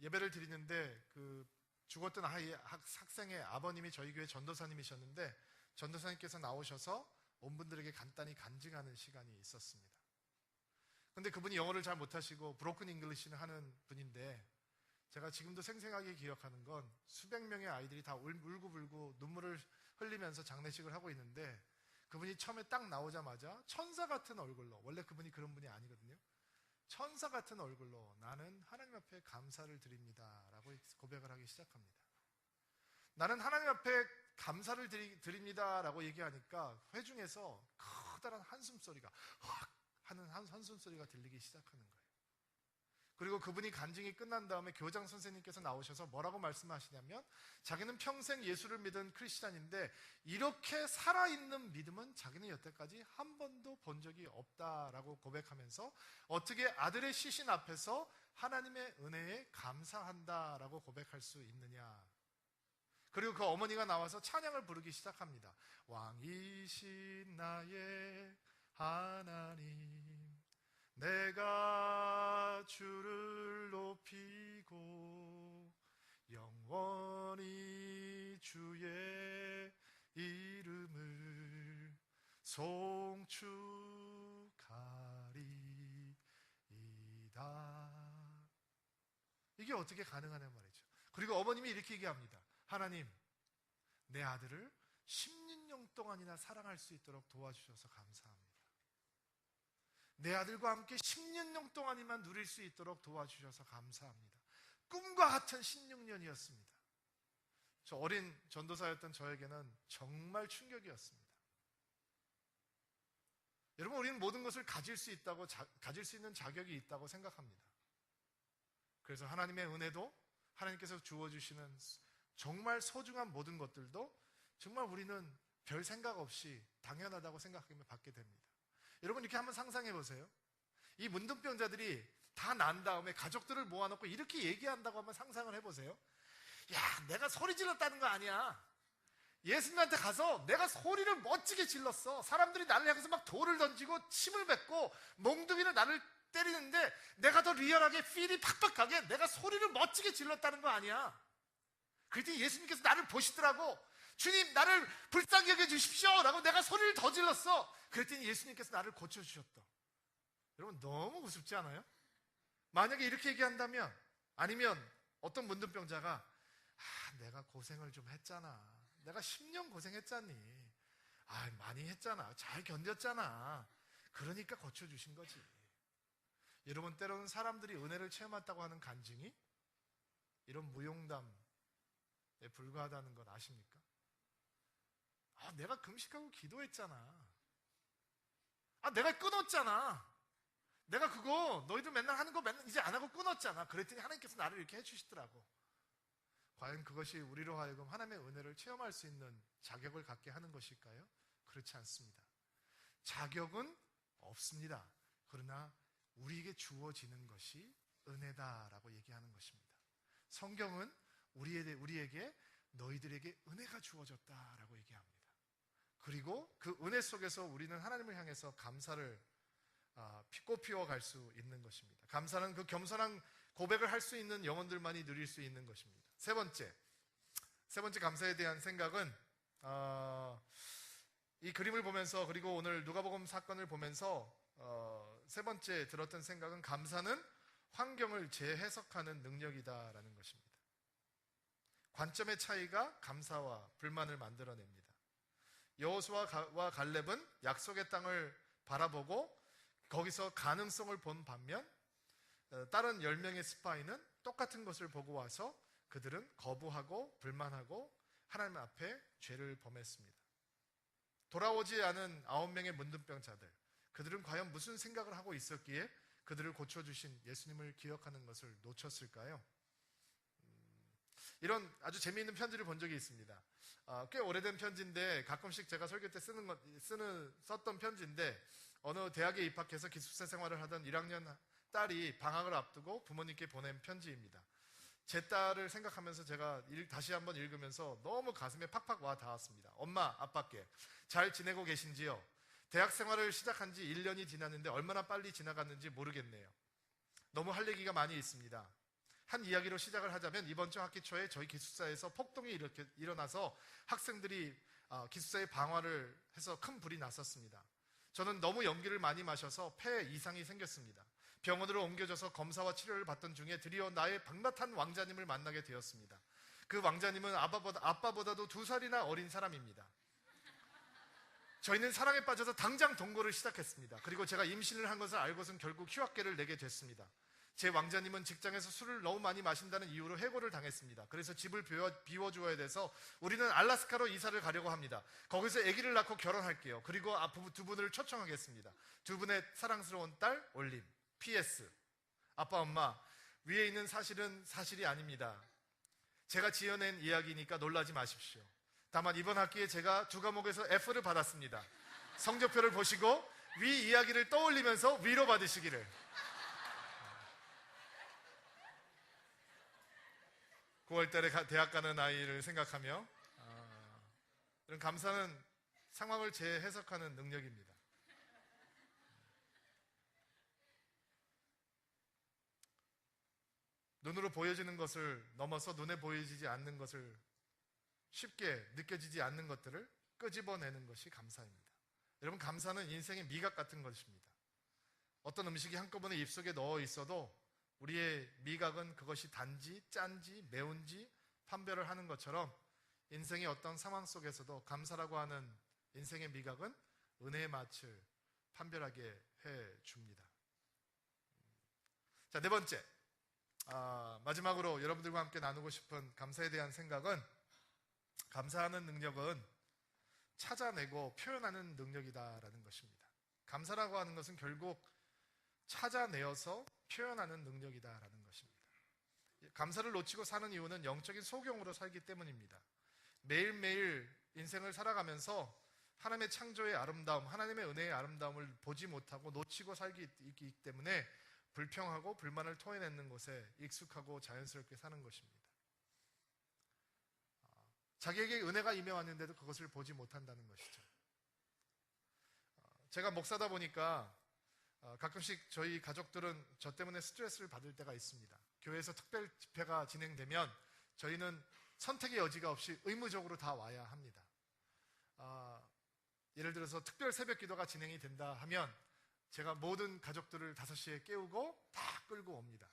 예배를 드리는데 그 죽었던 학생의 아버님이 저희 교회 전도사님이셨는데 전도사님께서 나오셔서 온 분들에게 간단히 간증하는 시간이 있었습니다. 근데 그분이 영어를 잘 못하시고 브로큰 잉글리시를 하는 분인데 제가 지금도 생생하게 기억하는 건 수백 명의 아이들이 다 울고불고 눈물을 흘리면서 장례식을 하고 있는데 그분이 처음에 딱 나오자마자 천사 같은 얼굴로, 원래 그분이 그런 분이 아니거든요. 천사 같은 얼굴로 나는 하나님 앞에 감사를 드립니다 라고 고백을 하기 시작합니다. 나는 하나님 앞에 감사를 드립니다 라고 얘기하니까 회중에서 커다란 한숨소리가 확 하는 한숨소리가 들리기 시작하는 거예요. 그리고 그분이 간증이 끝난 다음에 교장 선생님께서 나오셔서 뭐라고 말씀하시냐면 자기는 평생 예수를 믿은 크리스찬인데 이렇게 살아있는 믿음은 자기는 여태까지 한 번도 본 적이 없다라고 고백하면서 어떻게 아들의 시신 앞에서 하나님의 은혜에 감사한다라고 고백할 수 있느냐. 그리고 그 어머니가 나와서 찬양을 부르기 시작합니다. 왕이신 나의 하나님, 내가 주를 높이고 영원히 주의 이름을 송축하리이다. 이게 어떻게 가능하냐 말이죠. 그리고 어머님이 이렇게 얘기합니다. 하나님, 내 아들을 10년 동안이나 사랑할 수 있도록 도와주셔서 감사합니다. 내 아들과 함께 10년 동안이만 누릴 수 있도록 도와주셔서 감사합니다. 꿈과 같은 16년이었습니다. 저 어린 전도사였던 저에게는 정말 충격이었습니다. 여러분, 우리는 모든 것을 가질 수 있는 자격이 있다고 생각합니다. 그래서 하나님의 은혜도, 하나님께서 주어주시는 정말 소중한 모든 것들도 정말 우리는 별 생각 없이 당연하다고 생각하며 받게 됩니다. 여러분, 이렇게 한번 상상해 보세요. 이 문둥병자들이 다 난 다음에 가족들을 모아놓고 이렇게 얘기한다고 한번 상상을 해보세요. 야, 내가 소리 질렀다는 거 아니야. 예수님한테 가서 내가 소리를 멋지게 질렀어. 사람들이 나를 향해서 막 돌을 던지고 침을 뱉고 몽둥이를 나를 때리는데 내가 더 리얼하게 필이 팍팍하게 내가 소리를 멋지게 질렀다는 거 아니야. 그랬더니 예수님께서 나를 보시더라고. 주님, 나를 불쌍히 여겨 주십시오 라고 내가 소리를 더 질렀어. 그랬더니 예수님께서 나를 고쳐주셨다. 여러분, 너무 우습지 않아요? 만약에 이렇게 얘기한다면, 아니면 어떤 문둥병자가 내가 고생을 좀 했잖아, 내가 10년 고생했잖니, 많이 했잖아, 잘 견뎠잖아, 그러니까 고쳐주신 거지. 여러분, 때로는 사람들이 은혜를 체험했다고 하는 간증이 이런 무용담에 불과하다는 건 아십니까? 내가 금식하고 기도했잖아, 내가 끊었잖아, 내가 그거 너희들 맨날 하는 거 맨날 이제 안 하고 끊었잖아. 그랬더니 하나님께서 나를 이렇게 해주시더라고. 과연 그것이 우리로 하여금 하나님의 은혜를 체험할 수 있는 자격을 갖게 하는 것일까요? 그렇지 않습니다. 자격은 없습니다. 그러나 우리에게 주어지는 것이 은혜다라고 얘기하는 것입니다. 성경은 우리에게 너희들에게 은혜가 주어졌다라고 얘기합니다. 그리고 그 은혜 속에서 우리는 하나님을 향해서 감사를 꽃피워 갈 수 있는 것입니다. 감사는 그 겸손한 고백을 할 수 있는 영혼들만이 누릴 수 있는 것입니다. 세 번째 감사에 대한 생각은 이 그림을 보면서, 그리고 오늘 누가복음 사건을 보면서 세 번째 들었던 생각은 감사는 환경을 재해석하는 능력이다라는 것입니다. 관점의 차이가 감사와 불만을 만들어냅니다. 여호수아와 갈렙은 약속의 땅을 바라보고 거기서 가능성을 본 반면 다른 10명의 스파이는 똑같은 것을 보고 와서 그들은 거부하고 불만하고 하나님 앞에 죄를 범했습니다. 돌아오지 않은 9명의 문둥병자들, 그들은 과연 무슨 생각을 하고 있었기에 그들을 고쳐주신 예수님을 기억하는 것을 놓쳤을까요? 이런 아주 재미있는 편지를 본 적이 있습니다. 꽤 오래된 편지인데 가끔씩 제가 설교 때 썼던 편지인데, 어느 대학에 입학해서 기숙사 생활을 하던 1학년 딸이 방학을 앞두고 부모님께 보낸 편지입니다. 제 딸을 생각하면서 제가 다시 한번 읽으면서 너무 가슴에 팍팍 와 닿았습니다. 엄마, 아빠께 잘 지내고 계신지요? 대학 생활을 시작한 지 1년이 지났는데 얼마나 빨리 지나갔는지 모르겠네요. 너무 할 얘기가 많이 있습니다. 한 이야기로 시작을 하자면, 이번 주 학기 초에 저희 기숙사에서 폭동이 일어나서 학생들이 기숙사에 방화를 해서 큰 불이 났었습니다. 저는 너무 연기를 많이 마셔서 폐에 이상이 생겼습니다. 병원으로 옮겨져서 검사와 치료를 받던 중에 드디어 나의 박나탄 왕자님을 만나게 되었습니다. 그 왕자님은 아빠보다도 2살이나 어린 사람입니다. 저희는 사랑에 빠져서 당장 동거를 시작했습니다. 그리고 제가 임신을 한 것을 알고선 결국 휴학계를 내게 됐습니다. 제 왕자님은 직장에서 술을 너무 많이 마신다는 이유로 해고를 당했습니다. 그래서 집을 비워주어야 돼서 우리는 알라스카로 이사를 가려고 합니다. 거기서 아기를 낳고 결혼할게요. 그리고 두 분을 초청하겠습니다. 두 분의 사랑스러운 딸 올림. PS, 아빠, 엄마, 위에 있는 사실은 사실이 아닙니다. 제가 지어낸 이야기니까 놀라지 마십시오. 다만 이번 학기에 제가 2과목에서 F를 받았습니다. 성적표를 보시고 위 이야기를 떠올리면서 위로받으시기를. 9월달에 대학 가는 아이를 생각하며, 이런 감사는 상황을 재해석하는 능력입니다. 눈으로 보여지는 것을 넘어서 눈에 보여지지 않는 것을, 쉽게 느껴지지 않는 것들을 끄집어내는 것이 감사입니다. 여러분, 감사는 인생의 미각 같은 것입니다. 어떤 음식이 한꺼번에 입속에 넣어 있어도 우리의 미각은 그것이 단지 짠지 매운지 판별을 하는 것처럼, 인생의 어떤 상황 속에서도 감사라고 하는 인생의 미각은 은혜의 맛을 판별하게 해줍니다. 자, 네 번째, 마지막으로 여러분들과 함께 나누고 싶은 감사에 대한 생각은, 감사하는 능력은 찾아내고 표현하는 능력이다라는 것입니다. 감사라고 하는 것은 결국 찾아내어서 표현하는 능력이다라는 것입니다. 감사를 놓치고 사는 이유는 영적인 소경으로 살기 때문입니다. 매일매일 인생을 살아가면서 하나님의 창조의 아름다움, 하나님의 은혜의 아름다움을 보지 못하고 놓치고 살기 때문에 불평하고 불만을 토해내는 것에 익숙하고 자연스럽게 사는 것입니다. 자기에게 은혜가 임해왔는데도 그것을 보지 못한다는 것이죠. 제가 목사다 보니까 가끔씩 저희 가족들은 저 때문에 스트레스를 받을 때가 있습니다. 교회에서 특별 집회가 진행되면 저희는 선택의 여지가 없이 의무적으로 다 와야 합니다. 예를 들어서 특별 새벽 기도가 진행이 된다 하면 제가 모든 가족들을 5시에 깨우고 다 끌고 옵니다.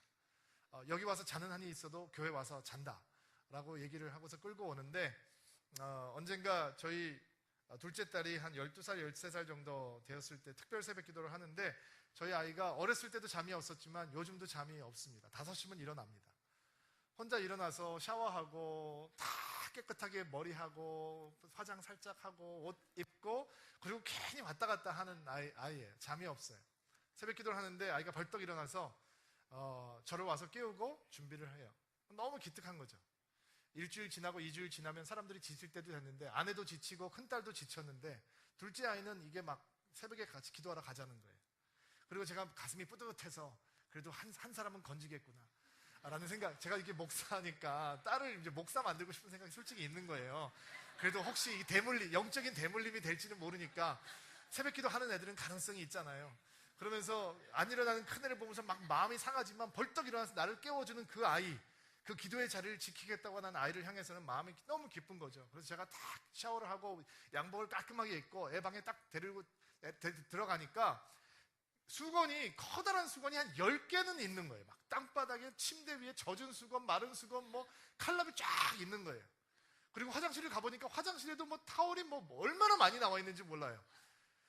여기 와서 자는 한이 있어도 교회 와서 잔다 라고 얘기를 하고서 끌고 오는데, 언젠가 저희 둘째 딸이 한 12살, 13살 정도 되었을 때 특별 새벽 기도를 하는데, 저희 아이가 어렸을 때도 잠이 없었지만 요즘도 잠이 없습니다. 5시면 일어납니다. 혼자 일어나서 샤워하고 다 깨끗하게 머리하고 화장 살짝 하고 옷 입고, 그리고 괜히 왔다 갔다 하는 아이예요. 잠이 없어요. 새벽 기도를 하는데 아이가 벌떡 일어나서 저를 와서 깨우고 준비를 해요. 너무 기특한 거죠. 일주일 지나고 2주일 지나면 사람들이 지칠 때도 됐는데, 아내도 지치고 큰딸도 지쳤는데 둘째 아이는 이게 막 새벽에 같이 기도하러 가자는 거예요. 그리고 제가 가슴이 뿌듯해서 그래도 한 사람은 건지겠구나 라는 생각, 제가 이게 목사니까 딸을 이제 목사 만들고 싶은 생각이 솔직히 있는 거예요. 그래도 혹시 이 대물림, 영적인 대물림이 될지는 모르니까 새벽 기도 하는 애들은 가능성이 있잖아요. 그러면서 안 일어나는 큰애를 보면서 막 마음이 상하지만 벌떡 일어나서 나를 깨워주는 그 아이, 그 기도의 자리를 지키겠다고 하는 아이를 향해서는 마음이 너무 기쁜 거죠. 그래서 제가 딱 샤워를 하고 양복을 깔끔하게 입고 애 방에 딱 데리고 들어가니까 수건이, 커다란 수건이 한 10개는 있는 거예요. 막 땅바닥에 침대 위에 젖은 수건, 마른 수건, 뭐 칼럼이 쫙 있는 거예요. 그리고 화장실을 가보니까 화장실에도 뭐 타월이 뭐 얼마나 많이 나와 있는지 몰라요.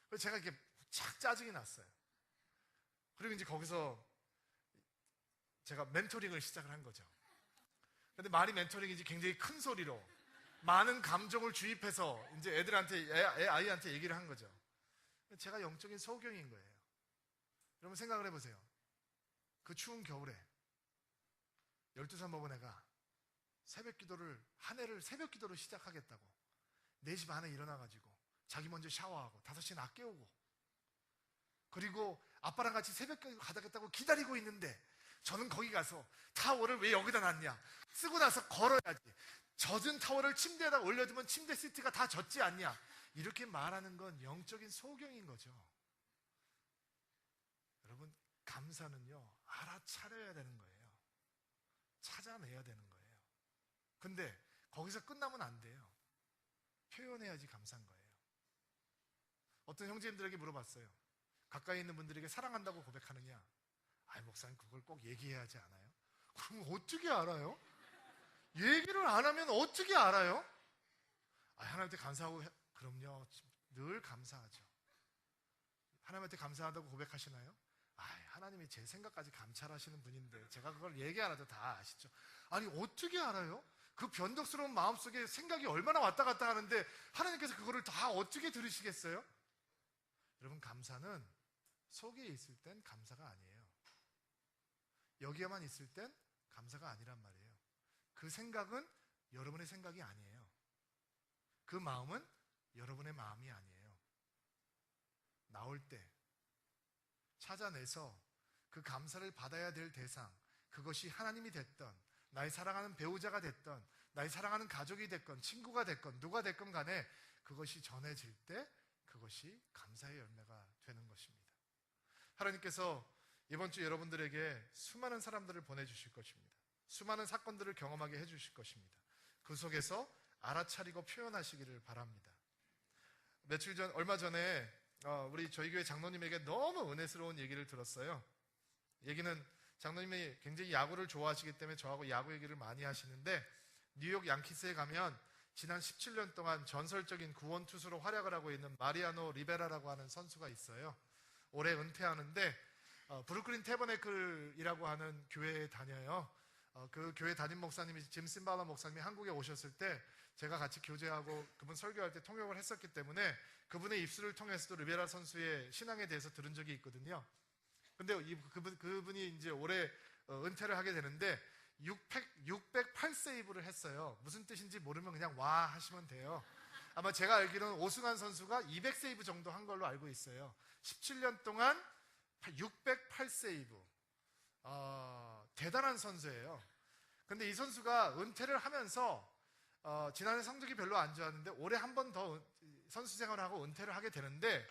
그래서 제가 이렇게 착 짜증이 났어요. 그리고 이제 거기서 제가 멘토링을 시작을 한 거죠. 근데 말이 멘토링이지 굉장히 큰 소리로 많은 감정을 주입해서 이제 아이한테 얘기를 한 거죠. 제가 영적인 소경인 거예요. 여러분 생각을 해보세요. 그 추운 겨울에 12살 먹은 애가 한 해를 새벽 기도를 시작하겠다고 4시 반에 일어나가지고 자기 먼저 샤워하고 5시에 나 깨우고, 그리고 아빠랑 같이 새벽 기도 가자겠다고 기다리고 있는데, 저는 거기 가서 타월을 왜 여기다 놨냐, 쓰고 나서 걸어야지, 젖은 타월을 침대에다 올려두면 침대 시트가 다 젖지 않냐, 이렇게 말하는 건 영적인 소경인 거죠. 여러분, 감사는요 알아차려야 되는 거예요. 찾아내야 되는 거예요. 근데 거기서 끝나면 안 돼요. 표현해야지 감사한 거예요. 어떤 형제님들에게 물어봤어요. 가까이 있는 분들에게 사랑한다고 고백하느냐? 아이, 목사님 그걸 꼭 얘기해야 하지 않아요? 그럼 어떻게 알아요? 얘기를 안 하면 어떻게 알아요? 하나님한테 감사하고 그럼요, 늘 감사하죠. 하나님한테 감사하다고 고백하시나요? 하나님이 제 생각까지 감찰하시는 분인데 제가 그걸 얘기 안 해도 다 아시죠? 아니, 어떻게 알아요? 그 변덕스러운 마음속에 생각이 얼마나 왔다 갔다 하는데 하나님께서 그거를 다 어떻게 들으시겠어요? 여러분, 감사는 속에 있을 땐 감사가 아니에요. 여기에만 있을 땐 감사가 아니란 말이에요. 그 생각은 여러분의 생각이 아니에요. 그 마음은 여러분의 마음이 아니에요. 나올 때 찾아내서 그 감사를 받아야 될 대상, 그것이 하나님이 됐던, 나의 사랑하는 배우자가 됐던, 나의 사랑하는 가족이 됐건 친구가 됐건 누가 됐건 간에 그것이 전해질 때 그것이 감사의 열매가 되는 것입니다. 하나님께서 이번 주 여러분들에게 수많은 사람들을 보내주실 것입니다. 수많은 사건들을 경험하게 해주실 것입니다. 그 속에서 알아차리고 표현하시기를 바랍니다. 얼마 전에 우리 저희 교회 장로님에게 너무 은혜스러운 얘기를 들었어요. 얘기는 장로님이 굉장히 야구를 좋아하시기 때문에 저하고 야구 얘기를 많이 하시는데, 뉴욕 양키스에 가면 지난 17년 동안 전설적인 구원 투수로 활약을 하고 있는 마리아노 리베라라고 하는 선수가 있어요. 올해 은퇴하는데 브루클린 태버네클이라고 하는 교회에 다녀요. 그 교회 담임 목사님이 짐 심발라 목사님이 한국에 오셨을 때 제가 같이 교제하고 그분 설교할 때 통역을 했었기 때문에 그분의 입술을 통해서도 리베라 선수의 신앙에 대해서 들은 적이 있거든요. 근데 그분이 이제 올해 은퇴를 하게 되는데 608세이브를 했어요. 무슨 뜻인지 모르면 그냥 와 하시면 돼요. 아마 제가 알기로는 오승환 선수가 200세이브 정도 한 걸로 알고 있어요. 17년 동안 608세이브. 대단한 선수예요. 근데 이 선수가 은퇴를 하면서 지난해 성적이 별로 안 좋았는데 올해 한 번 더 선수 생활을 하고 은퇴를 하게 되는데,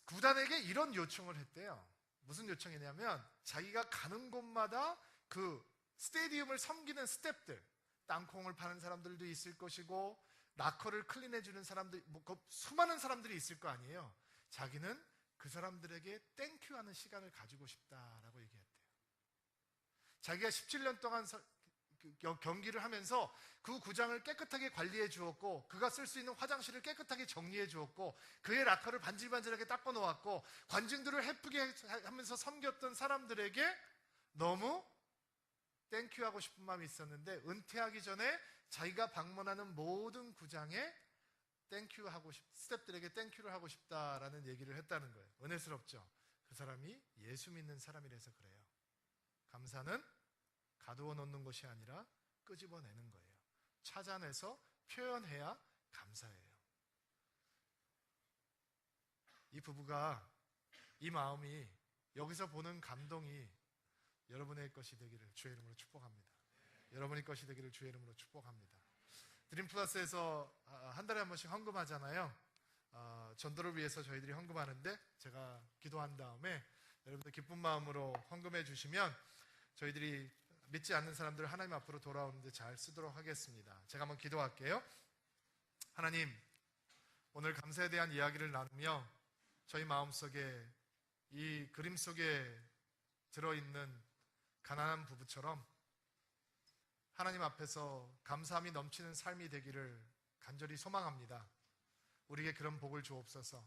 구단에게 이런 요청을 했대요. 무슨 요청이냐면 자기가 가는 곳마다 그 스테디움을 섬기는 스태프들, 땅콩을 파는 사람들도 있을 것이고 낙커를 클린해주는 사람들, 수많은 사람들이 있을 거 아니에요. 자기는 그 사람들에게 땡큐하는 시간을 가지고 싶다라고 얘기했대요. 자기가 17년 동안 경기를 하면서 그 구장을 깨끗하게 관리해 주었고, 그가 쓸 수 있는 화장실을 깨끗하게 정리해 주었고, 그의 락커를 반질반질하게 닦아 놓았고, 관중들을 예쁘게 하면서 섬겼던 사람들에게 너무 땡큐하고 싶은 마음이 있었는데, 은퇴하기 전에 자기가 방문하는 모든 구장에 땡큐하고 스태프들에게 땡큐를 하고 싶다라는 얘기를 했다는 거예요. 은혜스럽죠? 그 사람이 예수 믿는 사람이라서 그래요. 감사는 가두어 놓는 것이 아니라 끄집어내는 거예요. 찾아내서 표현해야 감사해요. 이 부부가 이 마음이, 여기서 보는 감동이 여러분의 것이 되기를 주의 이름으로 축복합니다. 여러분의 것이 되기를 주의 이름으로 축복합니다. 드림플러스에서 한 달에 한 번씩 헌금하잖아요. 전도를 위해서 저희들이 헌금하는데, 제가 기도한 다음에 여러분들 기쁜 마음으로 헌금해 주시면 저희들이 믿지 않는 사람들 하나님 앞으로 돌아오는데 잘 쓰도록 하겠습니다. 제가 한번 기도할게요. 하나님, 오늘 감사에 대한 이야기를 나누며 저희 마음속에 이 그림 속에 들어있는 가난한 부부처럼 하나님 앞에서 감사함이 넘치는 삶이 되기를 간절히 소망합니다. 우리에게 그런 복을 주옵소서.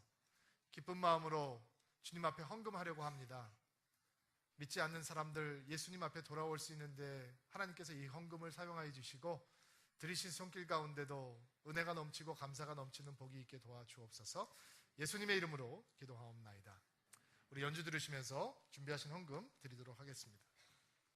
기쁜 마음으로 주님 앞에 헌금하려고 합니다. 믿지 않는 사람들 예수님 앞에 돌아올 수 있는데 하나님께서 이 헌금을 사용하여 주시고, 들이신 손길 가운데도 은혜가 넘치고 감사가 넘치는 복이 있게 도와주옵소서. 예수님의 이름으로 기도하옵나이다. 우리 연주 들으시면서 준비하신 헌금 드리도록 하겠습니다.